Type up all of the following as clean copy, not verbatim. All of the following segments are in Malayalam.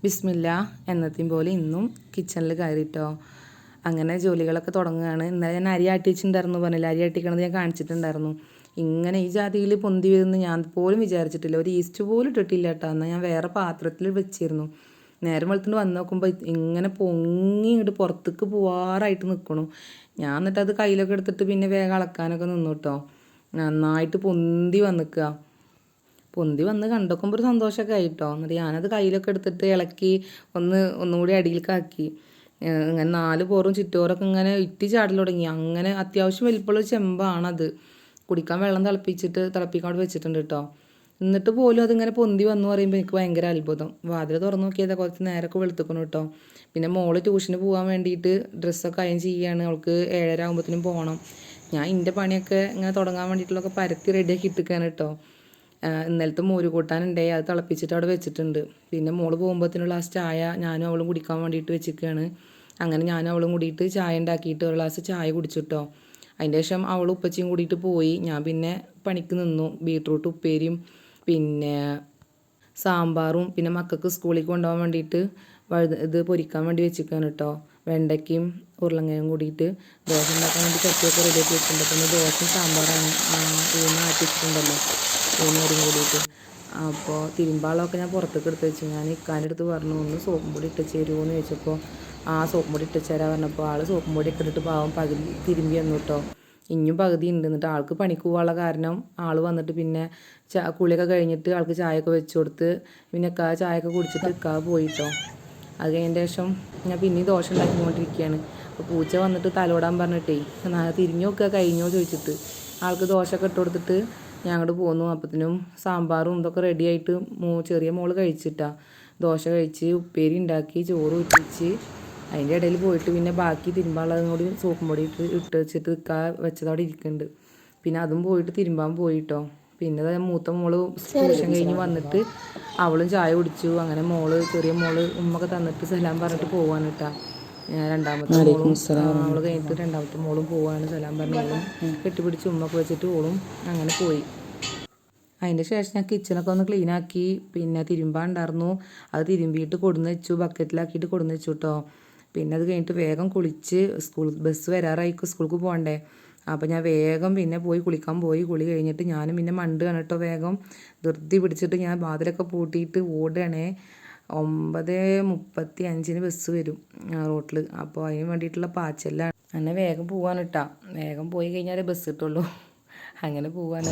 ബിസ്മില്ല എന്നത്തെയും പോലെ ഇന്നും കിച്ചണിൽ കയറിയിട്ടോ. അങ്ങനെ ജോലികളൊക്കെ തുടങ്ങുകയാണ്. ഇന്നലെ ഞാൻ അരി ആട്ടിച്ചിട്ടുണ്ടായിരുന്നു, പറഞ്ഞില്ല, അരി ആട്ടിക്കണത് ഞാൻ കാണിച്ചിട്ടുണ്ടായിരുന്നു. ഇങ്ങനെ ഈ ജാതിയിൽ പൊന്തി വരുമെന്ന് ഞാൻ പോലും വിചാരിച്ചിട്ടില്ല. ഒരു ഈസ്റ്റ് പോലും ഇട്ടിട്ടില്ല കേട്ടോ. എന്നാൽ ഞാൻ വേറെ പാത്രത്തിൽ വെച്ചിരുന്നു. നേരം വെളുത്തുകൊണ്ട് വന്ന് നോക്കുമ്പോൾ ഇങ്ങനെ പൊങ്ങി ഇങ്ങോട്ട് പുറത്തേക്ക് പോവാറായിട്ട് നിൽക്കണു. ഞാൻ എന്നിട്ട് അത് കയ്യിലൊക്കെ എടുത്തിട്ട് പിന്നെ വേഗം അളക്കാനൊക്കെ നിന്നു കേട്ടോ. നന്നായിട്ട് പൊന്തി വന്നിക്കുക. പൊന്തി വന്ന് കണ്ടോക്കുമ്പോൾ ഒരു സന്തോഷമൊക്കെ ആയിട്ടോ. എന്നിട്ട് ഞാനത് കയ്യിലൊക്കെ എടുത്തിട്ട് ഇളക്കി ഒന്നുകൂടി അടിയിലേക്കാക്കി. ഇങ്ങനെ 4 പോറും ചുറ്റോറൊക്കെ ഇങ്ങനെ ഇറ്റി ചാടൽ തുടങ്ങി. അങ്ങനെ അത്യാവശ്യം വലിപ്പമുള്ള ചെമ്പാണത്. കുടിക്കാൻ വെള്ളം തിളപ്പിക്കാൻ വെച്ചിട്ടുണ്ട് കേട്ടോ. എന്നിട്ട് പോലും അതിങ്ങനെ പൊന്തി വന്നു പറയുമ്പോൾ എനിക്ക് ഭയങ്കര അത്ഭുതം. വാതിൽ തുറന്നു നോക്കിയതാ കുറച്ച് നേരമൊക്കെ വെളുത്തുക്കണം കേട്ടോ. പിന്നെ മോള് ട്യൂഷന് പോകാൻ വേണ്ടിയിട്ട് ഡ്രസ്സൊക്കെ അയൺ ചെയ്യുകയാണ്. അവൾക്ക് 7:30 ആകുമ്പോഴത്തേനും പോകണം. ഞാൻ എൻ്റെ പണിയൊക്കെ ഇങ്ങനെ തുടങ്ങാൻ വേണ്ടിയിട്ടുള്ളതൊക്കെ പരത്തി റെഡിയാക്കി ഇട്ടിരിക്കുകയാണ് കേട്ടോ. ഇന്നലത്തെ മോര് കൂട്ടാനുണ്ടേ, അത് തിളപ്പിച്ചിട്ട് അവിടെ വെച്ചിട്ടുണ്ട്. പിന്നെ മോള് പോകുമ്പോഴത്തേനുള്ള ആ ചായ ഞാനും അവളും കുടിക്കാൻ വേണ്ടിയിട്ട് വെച്ചിരിക്കുകയാണ്. അങ്ങനെ ഞാനും അവളും കൂടിയിട്ട് ചായ ഉണ്ടാക്കിയിട്ട് ഒരു ഗ്ലാസ് ചായ കുടിച്ചിട്ടോ. അതിൻ്റെ ശേഷം അവൾ ഉപ്പച്ചിയും കൂടിയിട്ട് പോയി. ഞാൻ പിന്നെ പണിക്ക് നിന്നു. ബീട്രൂട്ട് ഉപ്പേരിയും പിന്നെ സാമ്പാറും പിന്നെ മക്കൾക്ക് സ്കൂളിൽ കൊണ്ടുപോകാൻ വേണ്ടിയിട്ട് ഇത് പൊരിക്കാൻ വേണ്ടി വെച്ചിരിക്കുകയാണ് കേട്ടോ. വെണ്ടയ്ക്കയും ഉരുളങ്ങയും കൂടിയിട്ട് ദോശ ഉണ്ടാക്കാൻ വേണ്ടി ചട്ടിയൊക്കെ റെഡിയാക്കി വെച്ചിട്ടുണ്ട്. പിന്നെ ദോശയും സാമ്പാറാണ് ആട്ടിച്ചിട്ടുണ്ടല്ലോ, ഊന്നേരും കൂടിയിട്ട്. അപ്പോൾ തിരുമ്പാളമൊക്കെ ഞാൻ പുറത്തേക്ക് എടുത്ത് വെച്ചു. ഞാൻ ഇക്കാൻ്റെ അടുത്ത് പറഞ്ഞു, ഒന്ന് സോപ്പും പൊടി ഇട്ടിച്ച് തരുമോ എന്ന് ചോദിച്ചപ്പോൾ സോപ്പും പൊടി ഇട്ടിച്ച് തരാൻ പറഞ്ഞപ്പോൾ ആൾ സോപ്പും പൊടിയൊക്കെ ഇട്ടിട്ട് പാവം പകുതി തിരുമ്പി വന്നു കേട്ടോ. ഇനിയും പകുതി ഉണ്ട്. എന്നിട്ട് ആൾക്ക് പണിക്ക് പോകാനുള്ള കാരണം ആൾ വന്നിട്ട് പിന്നെ കുളിയൊക്കെ കഴിഞ്ഞിട്ട് ആൾക്ക് ചായയൊക്കെ വെച്ച് കൊടുത്ത് പിന്നെ ചായയൊക്കെ കുടിച്ചിട്ട് പോയിട്ടോ. അത് കഴിഞ്ഞതിന് ശേഷം ഞാൻ പിന്നെയും ദോശ ഉണ്ടാക്കിക്കൊണ്ടിരിക്കുകയാണ്. അപ്പോൾ പൂച്ച വന്നിട്ട് തലോടാൻ പറഞ്ഞിട്ടേ തിരിഞ്ഞു നോക്കുക കഴിഞ്ഞോ ചോദിച്ചിട്ട് ആൾക്ക് ദോശയൊക്കെ ഇട്ട് കൊടുത്തിട്ട് ഞാൻ അങ്ങോട്ട് പോന്നു. അപ്പത്തിനും സാമ്പാറും ഇതൊക്കെ റെഡി ആയിട്ട് ചെറിയ മോള് കഴിച്ചിട്ടാ. ദോശ കഴിച്ച് ഉപ്പേരി ഉണ്ടാക്കി ചോറ് ഊറ്റിച്ച് അതിൻ്റെ ഇടയിൽ പോയിട്ട് പിന്നെ ബാക്കി തിരുമ്പാനുള്ളതും കൂടി സോപ്പും പൊടി ഇട്ട് വെച്ചിട്ട് വെച്ചതവിടെ ഇരിക്കുന്നുണ്ട്. പിന്നെ അതും പോയിട്ട് തിരുമ്പാൻ പോയിട്ടോ. പിന്നെ മൂത്ത മോള് ട്യൂഷൻ കഴിഞ്ഞ് വന്നിട്ട് അവളും ചായ കുടിച്ചു. അങ്ങനെ ചെറിയ മോള് ഉമ്മൊക്കെ തന്നിട്ട് സലാം പറഞ്ഞിട്ട് പോവാണ് കേട്ടാ. രണ്ടാമത്തെ മോളും അവള് കഴിഞ്ഞിട്ട് രണ്ടാമത്തെ മോളും പോവാണ്. സലാം പറഞ്ഞോളും കെട്ടിപ്പിടിച്ച് ഉമ്മൊക്കെ വെച്ചിട്ട് ഓളും അങ്ങനെ പോയി. അതിൻ്റെ ശേഷം ഞാൻ കിച്ചണൊക്കെ ഒന്ന് ക്ലീനാക്കി. പിന്നെ തിരുമ്പാണ്ടായിരുന്നു, അത് തിരുമ്പിയിട്ട് കൊടുന്ന് വെച്ചു, ബക്കറ്റിലാക്കിയിട്ട് കൊടുന്ന് വെച്ചു കേട്ടോ. പിന്നെ അത് കഴിഞ്ഞിട്ട് വേഗം കുളിച്ച് ബസ് വരാറായിക്കും, സ്കൂൾക്ക് പോകണ്ടേ. അപ്പോൾ ഞാൻ വേഗം പിന്നെ കുളിക്കാൻ പോയി. കുളി കഴിഞ്ഞിട്ട് ഞാനും പിന്നെ മണ്ടുകയാണ് കേട്ടോ. വേഗം ധൃതി പിടിച്ചിട്ട് ഞാൻ വാതിലൊക്കെ പൂട്ടിയിട്ട് ഓടുകയാണേ. 9:35 ബസ് വരും റോട്ടിൽ. അപ്പോൾ അതിന് വേണ്ടിയിട്ടുള്ള പാച്ചെല്ലാം അങ്ങനെ വേഗം പോവാണ് കേട്ടോ. വേഗം പോയി കഴിഞ്ഞാലേ ബസ് കിട്ടുള്ളൂ. അങ്ങനെ പോവാണ്.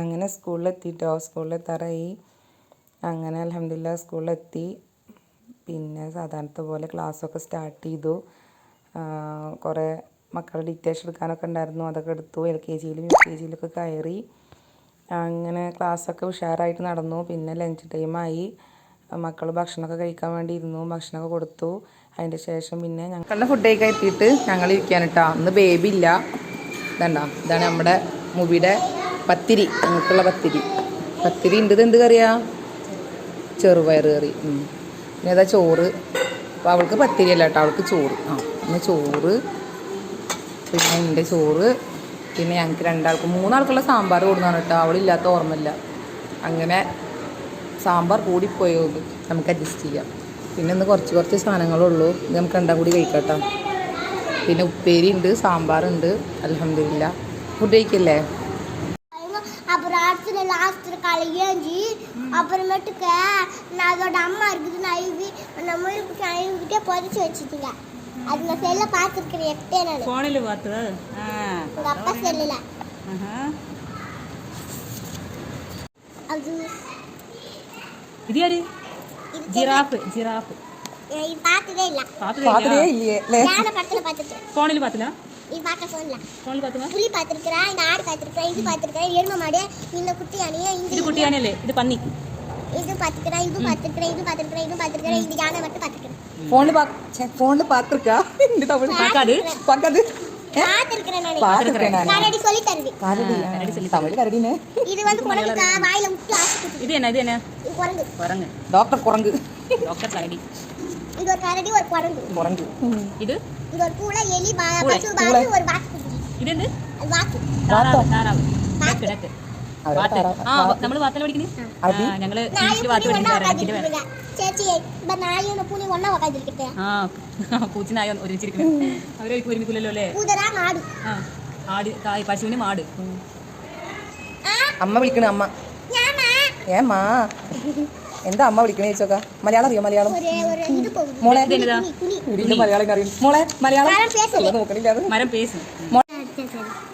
അങ്ങനെ സ്കൂളിലെത്തിയിട്ടോ. സ്കൂളിലെത്താറായി. അങ്ങനെ അൽഹംദുലില്ലാ സ്കൂളിലെത്തി. പിന്നെ സാധാരണത്തെ പോലെ ക്ലാസ്സൊക്കെ സ്റ്റാർട്ട് ചെയ്തു. കുറേ മക്കളുടെ ഡിക്റ്റേഷൻ എടുക്കാനൊക്കെ ഉണ്ടായിരുന്നു, അതൊക്കെ എടുത്തു. LKGയിലും UKGയിലൊക്കെ കയറി. അങ്ങനെ ക്ലാസ്സൊക്കെ ഉഷാറായിട്ട് നടന്നു. പിന്നെ ലഞ്ച് ടൈമായി. മക്കൾ ഭക്ഷണമൊക്കെ കഴിക്കാൻ വേണ്ടി ഇരുന്നു. ഭക്ഷണമൊക്കെ കൊടുത്തു. അതിൻ്റെ ശേഷം പിന്നെ ഞങ്ങളുടെ ഫുഡ് കഴിക്കാൻ എത്തിയിട്ട് ഞങ്ങൾ ഇരിക്കാൻ കേട്ടോ. അന്ന് ബേബി ഇല്ല. ഇതാണ് നമ്മുടെ മുബിയുടെ പത്തിരി, അങ്ങോട്ടുള്ള പത്തിരി ഉണ്ട്. ഇത് എന്ത് കറിയാ? ചെറുപയർ കറി. പിന്നെ അതാ ചോറ്. അപ്പോൾ അവൾക്ക് പത്തിരി അല്ല കേട്ടോ, അവൾക്ക് ചോറ്. പിന്നെ ചോറ്, പിന്നെ എൻ്റെ ചോറ്, പിന്നെ ഞങ്ങൾക്ക് 3 ആൾക്കുള്ള സാമ്പാർ കൊടുക്കുന്നതാണ് കേട്ടോ. അവളില്ലാത്ത ഓർമ്മയില്ല. അങ്ങനെ സാമ്പാർ കൂടിപ്പോയോ, നമുക്ക് അഡ്ജസ്റ്റ് ചെയ്യാം. പിന്നെ ഇന്ന് കുറച്ച് സാധനങ്ങളുള്ളൂ. ഇത് നമുക്ക് രണ്ടാം കൂടി കഴിക്കാം കേട്ടോ. പിന്നെ ഉപ്പേരി ഉണ്ട്, സാമ്പാറുണ്ട്. അൽഹംദുലില്ലാ. ഫുഡ് കഴിക്കല്ലേ? அப்புறம் அடுத்த லாஸ்ட் காலையில் ஏஞ்சி அப்புறமேட்டுக்கு நான் அதோட அம்மா இருக்குது நைவி அந்த முயலுக்கு நைவிக்கிட்டே பொதிச்சு வச்சுட்டீங்க. அது நான் செல்ல பார்த்துருக்கிறேன். எப்பே நான் ஃபோனில் பார்த்து உங்கள் அப்பா செல்லில் அது ഇത് ആര്? ജിറാഫ്. ജിറാഫ് இது பார்த்ததே இல்ல പാത്രേ ഇല്ലേ யானை படத்துல பார்த்துட்டு ഫോണിൽ പാത്തില്ല? இது பார்க்க போன்ல ഫോണിൽ പാത്തുക? புலி பார்த்திருக்கேன் இந்த ஆடு பார்த்திருக்கேன் இது பார்த்திருக்கேன் எருமை மாடு இந்த குட்டி யானை ഇത് இந்த കുട്ടിയാനല്ലേ? ഇത് പന്നി. இது பார்த்திருக்கேன் இது பார்த்திருக்கேன் இது பார்த்திருக்கேன் இது பார்த்திருக்கேன் இந்த யானை மட்டும் பார்த்திருக்கேன் ഫോണില് പാത്തിരിക്കാ இந்த தமிழ் പാക്കാത്? പാക്കാത് பார்த்திருக்கேன் நான் പാത്തിരിക്കണ கரடி சொல்லி തരുது തമിഴ് കരടിനെ இது வந்து குரங்கு வாயில முட்டி ஆசிக்குது ഇത് തന്നെ, ഇത് തന്നെ. இது குரங்கு കുരങ്ങ്. ഡോക്ടർ കുരങ്ങ് ഡോക്ടർ കരടി. இது ஒரு கரடி ஒரு குரங்கு കുരങ്ങ് ഇത് இது ஒரு பூனை எலி பசு பாரு ஒரு வாத்து ഇതെന്ത്? அது வாத்து താറാവ്. താറാവ്. Duck duck. അവരെ വാത്ത്. താറാവ്. ആ നമ്മള് വാത്തല പഠിക്കുന്നേ. അടി. ഞങ്ങള് நாயும் ഇംഗ്ലീഷിൽ വാത്ത് பூனை ஒண்ணா പഠിക്കുന്നത് വേറെ. உட்காந்துருக்குங்க ചേച്ചി இப்ப നായും പൂനെ ഒന്നാ ഉட்காந்துருக்கிட்டே പൂച്ചനായ ഒരുമിച്ചിരിക്കുന്നത്. അവരെ ഒരുമിക്കില്ലല്ലോ അല്ലേ? പൂതരാ നാട് ആ ആട്. പശുവിന് മാട്. അമ്മ വിളിക്കണ അമ്മ ഞാനാ ഏമാ എന്താ അമ്മ വിളിക്കണേ ചോദിച്ചോക്ക മലയാളം അറിയോ? മലയാളം ஒரு ഇത് പോകുന്നു മോളെ ഇതെന്നതാ? വീട്ടിൽ മലയാളം അറിയും മോളെ മലയാളം മരം പേസല്ലേ നോക്കണില്ല അത് മരം പേസ്.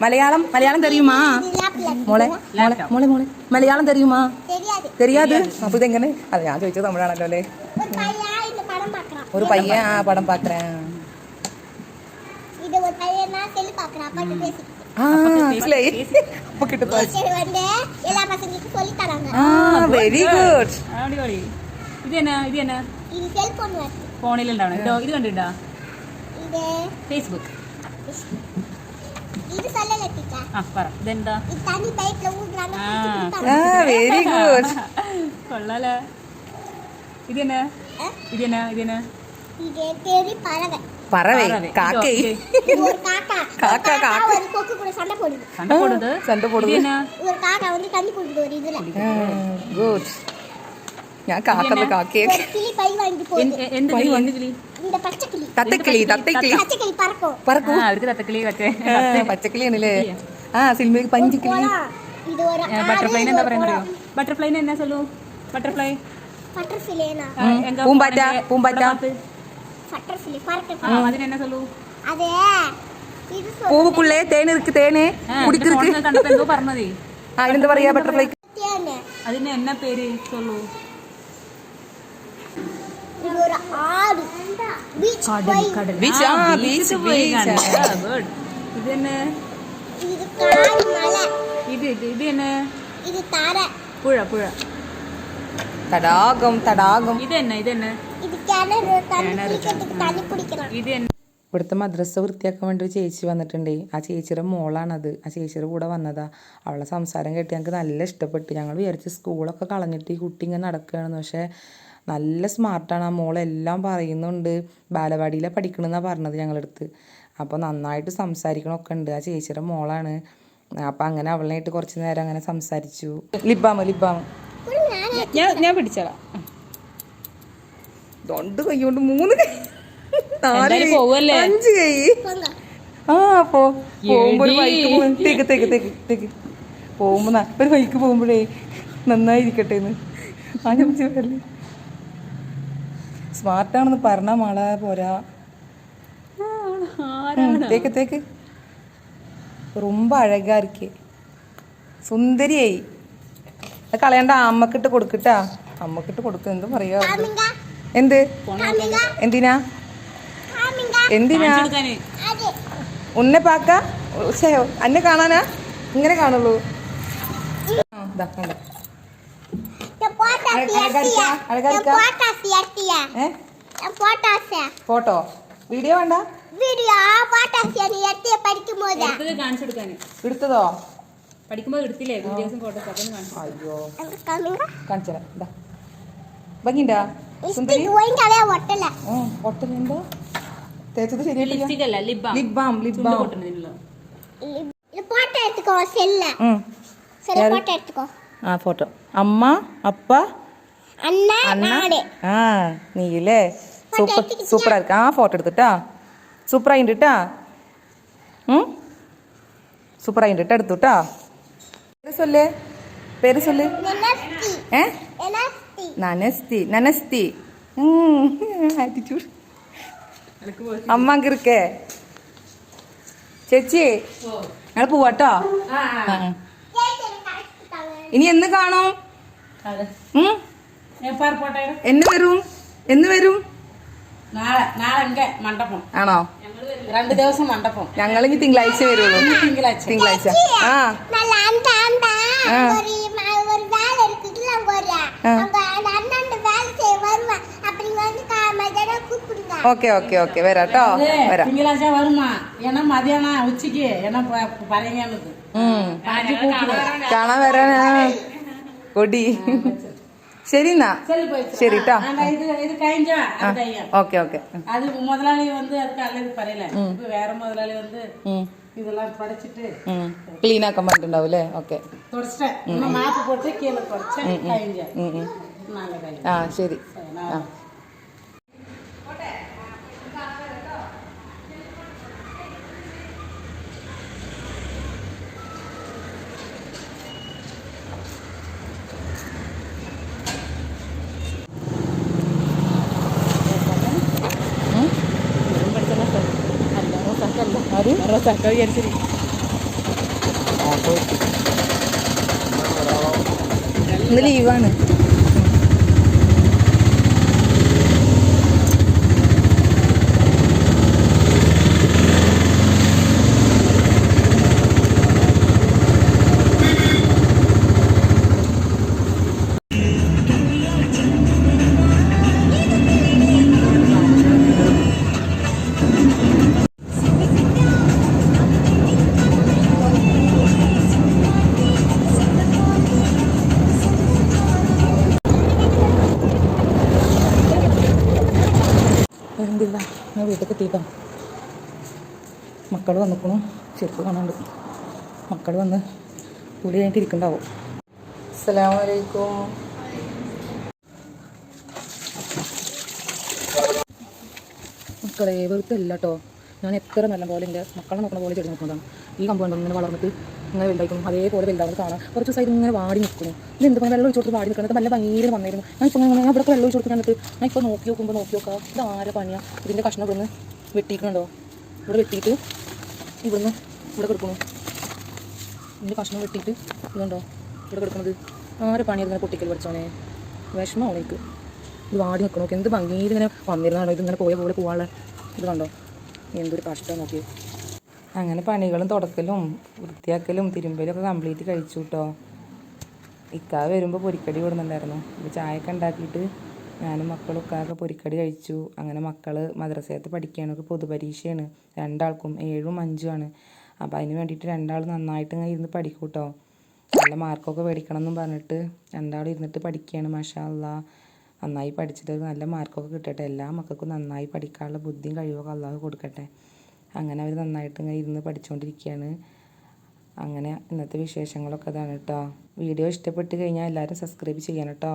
മലയാളം മലയാളം തെരിയുമാ മോളെ മോളെ മോളെ മോളെ മലയാളം തെരിയുമാ தெரியாது തെരിയാത് അപ്പൊ ഇതെങ്ങനെ അത് ഞാൻ ചോദിച്ചത് തമിഴാണല്ലോ അല്ലേ ஒரு பையன் இந்த படம் பார்க்கறான் ഒരു പയ്യൻ ആ പടം പാക്കറേ இது ஒரு பையன் நான் செல்லு பார்க்கறான் அப்பா கிட்ட பேசி ആ മനസ്സിലായി അപ്പൊ കിട്ടും சரி வந்து எல்லா பசங்களுக்கும் சொல்லி தராங்க ആ വെരി ഗുഡ് അടിപൊളി. ഇത് തന്നെ, ഇത് തന്നെ. இது செல்போன் வருது ഫോണിലുണ്ടാവണം. ഇതോ ഇത് കണ്ടിട്ടുണ്ടോ? இது ഫേസ്ബുക്ക്. இது சொல்லல டீச்சர் ആ പറ. ഇതെന്താ? இது தண்ணி பைப்ல ஊத்துறாங்க ആ വെരി ഗുഡ് കൊള്ളാലേ. ഇത് തന്നെ, ഇത് തന്നെ, ഇത് തന്നെ. இது தெரி பறவை പറവേ കാക്കേ இது ஒரு காக்கா காக்கா, காக்கா. ஒரு கொக்கு கூட சண்டை போடுது സണ്ട പോടുന്നത്. സണ്ട ഇത് പോടുന്നത് തന്നെ. ஒரு காக்கா வந்து தண்ணி குடிக்குது ஒரு இதுல ഗുഡ് ഞാൻ കാക്കത് കാക്കേ ஒரு கிளி பை வாங்கி போகுது എന്ത് കിളി? എന്ത് കിളി? இந்த பச்சை கிளி തത്തക്കിളി തത്തക്കിളി பச்சை கிளி பறக்கும் പറക്കൂ അവർക്ക് തത്തക്കിളി മറ്റേ പച്ചക്കിളിയാണല്ലേ ആ സിനിമയ്ക്ക് പഞ്ചിക്കിളി போலாம். இது ஒரு ബട്ടർഫ്ലൈന് എന്താ പറയുന്നത്? ബട്ടർഫ്ലൈന് എന്നാ ചൊല്ലു? ബട്ടർഫ്ലൈ. பட்டர்ஃபிலேனா പൂമ്പാറ്റ പൂമ്പാറ്റ பட்டர்ஃபிலே பறக்க അതിനെന്നാ ചൊല്ലു? அதே இது പൂവുക്കുള്ളേ തേന് ഇருக்கு തേന് കുടിക്ക് ഇருக்கு കണ്ടപ്പോ എന്തോ പറഞ്ഞതേ. ആ ഇതിനെന്താ പറയാ ബട്ടർഫ്ലൈക്ക് சொல்லிட்டேனே അതിന് എന്നാ പേര് ചൊല്ലു? இது ஒரு ஆடு பீச் போய் ബീച്ച് ആ ബീച്ച് ബീച്ച് ഗുഡ്. ഇത് തന്നെ. இது காடு மலை ഇത് തന്നെ. இது தரை പുഴ. പുഴ. തടാകം തടാകം ഇത് തന്നെ, ഇത് തന്നെ. இது கிணறு தண்ணி குடிக்கிறதுக்கு தண்ணி குடிக்கலாம் ഇത് തന്നെ. ഇവിടുത്തെ മദ്രസ വൃത്തിയാക്കാൻ വേണ്ടി ഒരു ചേച്ചി വന്നിട്ടുണ്ടേ ആ ചേച്ചിയുടെ മോളാണത് ആ ചേച്ചിയുടെ കൂടെ വന്നതാ അവളെ സംസാരം കേട്ട് ഞങ്ങൾക്ക് നല്ല ഇഷ്ടപ്പെട്ടു ഞങ്ങൾ വിചാരിച്ച് സ്കൂളൊക്കെ കളഞ്ഞിട്ട് ഈ കുട്ടി ഇങ്ങനെ നടക്കുകയാണെന്ന് പക്ഷേ നല്ല സ്മാർട്ടാണ് ആ മോളെല്ലാം പറയുന്നുണ്ട് ബാലവാടിയിലാണ് പഠിക്കണമെന്നാണ് പറഞ്ഞത് ഞങ്ങളടുത്ത് അപ്പോൾ നന്നായിട്ട് സംസാരിക്കണമൊക്കെ ഉണ്ട് ആ ചേച്ചിയുടെ മോളാണ് അപ്പം അങ്ങനെ അവളായിട്ട് കുറച്ച് നേരം അങ്ങനെ സംസാരിച്ചു ലിബാമ ഞാൻ പിടിച്ചോളാം. 2 കൈ കൊണ്ട് 3 കൈ 4 കൈ പോവല്ലേ? 5 കൈ போங்க ആ പോകുമ്പോ ഒരു ബൈക്ക് തെക്ക് പോകുമ്പോ ഒരു ബൈക്ക് പോകുമ്പോഴേ നന്നായിരിക്കട്ടെ എന്ന് ആലോചിച്ചല്ലേ സ്മാർട്ടാണെന്ന് പറഞ്ഞാ മാള പോരാ തേക്ക് ரொம்ப അഴകാ ഇരിക്കെ സുന്ദരിയായി അത് കളയണ്ട അമ്മക്കിട്ട് കൊടുക്കട്ടാ അമ്മക്കിട്ട് കൊടുക്കുക എന്തും പറയാ காமிங்க എന്ത് காமிங்க എന്തിനാ காமிங்க എന്തിനാ എടുക്കാന്. அது ഉന്നെ പാക്ക അന്നെ കാണാനാ ഇങ്ങനെ കാണുള്ളൂ ദാ, കണ്ടോ? இந்த போட்டாசி அழகா இருக்கா? அட்டியா அழகா இந்த இருக்கா? போட்டாசி அட்டியா ഏ இந்த போட்டாசி ഫോട്ടോ വീഡിയോ വേണ്ട வீடியோ போட்டாசி நீ எட்டிய படிக்கும் போது എടുത്തത് കാണിച്ചു കൊടുക്കാന്. എടുത്തതോ പഠിക്കുമ്പോ എടുത്തില്ലേ വീഡിയോസും ഫോട്ടോസും അതൊന്നും കാണിച്ചു. അയ്യോ காமிங்க കാണിച്ചരാ ഇതാ ഭംഗിണ്ടാ സുന്ദരി ஸ்டிக் ஒயிட்டாவே ஒட்டல ഒട്ടലെന്തോ തേച്ചത് ശരിയായിട്ടില്ല ലിപ്സ്റ്റിക് അല്ല, ലിപ് ബാം. ലിപ് ബാം ചുണ്ട് പൊട്ടുന്നതിനുള്ള. இது போட்டோ எடுத்துக்கோ செல்ல சரி யாரு? போட்டோ எடுத்துக்கோ ആ ഫോട്ടോ അമ്മ അപ്പ அண்ணா അണ്ണ நாடு ആ നീയില്ലേ സൂപ്പർ സൂപ്പറാ ഇருக்கு ആ ഫോട്ടോ എടുത്തിട്ടാ സൂപ്പറായിട്ടാ സൂപ്പറായിട്ടാ എടുത്തുട്ടാ പേര് ചൊല്ല് நெனஸ்தி ഏ நெனஸ்தி നനസ്തി നനസ്തി ആറ്റിറ്റ്യൂഡ് അമ്മ അങ്ങ് ഇരിക്കേ ചേച്ചി ഞങ്ങൾ പോവാട്ടോ கேக் எனக்கு கரெக்ட் தாங்க ഇനി എന്ന് കാണും എപ്പാർ പോട്ടെ എന്ന് വരും നാളെ നാളെ എന്റെ മണ്ഡപം ആണോ? 2 ദിവസം മണ്ഡപം. ഞങ്ങൾ ഇനി തിങ്കളാഴ്ച വരുള്ളൂ. തിങ്കളാഴ്ച ആ நல்ல அந்த அந்த ஒரு வேலை இருக்குதுல அங்க ஒரு அங்க அந்த அண்ணன் வேலை செய்ய வருவேன் அப்ப நீங்க வந்து மதியானம் கூப்பிடுங்க. ഓക്കെ വരാട്ടോ വരാം. തിങ്കളാഴ്ച വരുമാ ഏന്നാ മതിയാനം ഉച്ചക്ക് എന്നാ പറയുന്നത് കാണാൻ വരാനാ കൊടി. ശരി എന്നാ ശരി കേട്ടോ. ഇത് കഴിഞ്ഞ ഓക്കെ அது முதலாளி வந்து அதுக்கு அல்லது പറയല ഇപ്പൊ വേറെ മുതലാളി வந்து இதெல்லாம் படிச்சிட்டு ക്ലീൻ ആക്കാൻ പറഞ്ഞിട്ടുണ്ടാവും അല്ലേ? ഓക്കെ തുടച്ചിട്ട് മാപ്പ് പോട്ട് കീഴെ തുടച്ച് കഴിഞ്ഞ നല്ല കാര്യം. ആ ശരി. ആ ഇന്ന് ലീവാണ്. എന്തില്ല ഞാൻ വീട്ടിൽ എത്തിയിട്ടോ. മക്കൾ വന്നിക്കണു. ചെരുപ്പ് കാണാണ്ട് മക്കൾ വന്ന് കൂടി കഴിഞ്ഞിട്ട് ഇരിക്കണ്ടാവും. അസ്സലാമു അലൈക്കും. മക്കളെ വെറുതെ അല്ല കേട്ടോ. ഞാൻ എത്ര നല്ല പോലെ എൻ്റെ മക്കളെ നോക്കുന്ന പോലെ ചെടി നോക്കുന്നതാണ്. ഈ കമ്പൗണ്ട് ഇങ്ങനെ വളർന്നിട്ട് ഇങ്ങനെ വലുതായിരിക്കും. അതേപോലെ വലുതാവുന്നത് കാണാം. കുറച്ച് ദിവസമായിട്ട് ഇങ്ങനെ വാടി നിൽക്കുന്നു. ഇത് എന്ത് വെള്ളം ഒഴിച്ചു കൊടുത്ത് വാടി നിൽക്കുന്നത് നല്ല ഭംഗിയിൽ വന്നിരുന്നു. ഞാൻ ഇപ്പോൾ ഞാൻ ഇവിടെ വെള്ളം ഒഴിച്ചു കൊടുത്ത് കണ്ടിട്ട് ഞാൻ ഇപ്പോൾ നോക്കി നോക്കാം ഇത് ആരെ പണിയാണ്. ഇതിൻ്റെ കഷ്ണം ഇവിടുന്ന് വെട്ടിയിട്ടുണ്ടോ? ഇവിടെ വെട്ടിയിട്ട് ഇവിടുന്ന് ഇവിടെ കിടക്കുന്നു. ഇതിൻ്റെ കഷ്ണം വെട്ടിയിട്ട് ഇതുണ്ടോ ഇവിടെ കിടക്കുന്നത്. ആരെ പണി ഇതിങ്ങനെ പൊട്ടിക്കൽ പഠിച്ചോനെ. വിഷമമാണ് എനിക്ക്. ഇത് വാടി നിൽക്കണം. നോക്കി എന്ത് ഭംഗിയിൽ ഇങ്ങനെ വന്നിരുന്നാണോ ഇതിങ്ങനെ പോയ പോലെ പോകാനുള്ള. ഇത് കണ്ടോ എന്തൊരു കഷ്ടം നോക്കി. അങ്ങനെ പണികളും തുടക്കലും വൃത്തിയാക്കലും തിരുമ്പലും ഒക്കെ കംപ്ലീറ്റ് കഴിച്ചു കേട്ടോ. ഇക്കാ വരുമ്പോൾ പൊരിക്കടി കൊടുക്കുന്നുണ്ടായിരുന്നു. ഇപ്പോൾ ചായയൊക്കെ ഉണ്ടാക്കിയിട്ട് ഞാനും മക്കളും ഒക്കെ പൊരിക്കടി കഴിച്ചു. അങ്ങനെ മക്കൾ മദ്രസയത്ത് പഠിക്കുകയാണ്. പൊതുപരീക്ഷയാണ്. രണ്ടാൾക്കും 7ഉം 5ഉം ആണ്. അപ്പോൾ അതിന് വേണ്ടിയിട്ട് രണ്ടാൾ നന്നായിട്ട് ഇങ്ങനെ ഇരുന്ന് പഠിക്കും കേട്ടോ. നല്ല മാർക്കൊക്കെ മേടിക്കണം എന്നും പറഞ്ഞിട്ട് രണ്ടാളും ഇരുന്നിട്ട് പഠിക്കുകയാണ്. മാഷാ അല്ലാഹ് നന്നായി പഠിച്ചിട്ട് നല്ല മാർക്കൊക്കെ കിട്ടട്ടെ. എല്ലാ മക്കൾക്കും നന്നായി പഠിക്കാനുള്ള ബുദ്ധിയും കഴിവൊക്കെ അള്ളാഹു കൊടുക്കട്ടെ. അങ്ങനെ അവർ നന്നായിട്ട് ഇങ്ങനെ ഇരുന്ന് പഠിച്ചുകൊണ്ടിരിക്കുകയാണ്. അങ്ങനെ ഇന്നത്തെ വിശേഷങ്ങളൊക്കെ അതാണ് കേട്ടോ. വീഡിയോ ഇഷ്ടപ്പെട്ട് കഴിഞ്ഞാൽ എല്ലാവരും സബ്സ്ക്രൈബ് ചെയ്യണം കേട്ടോ.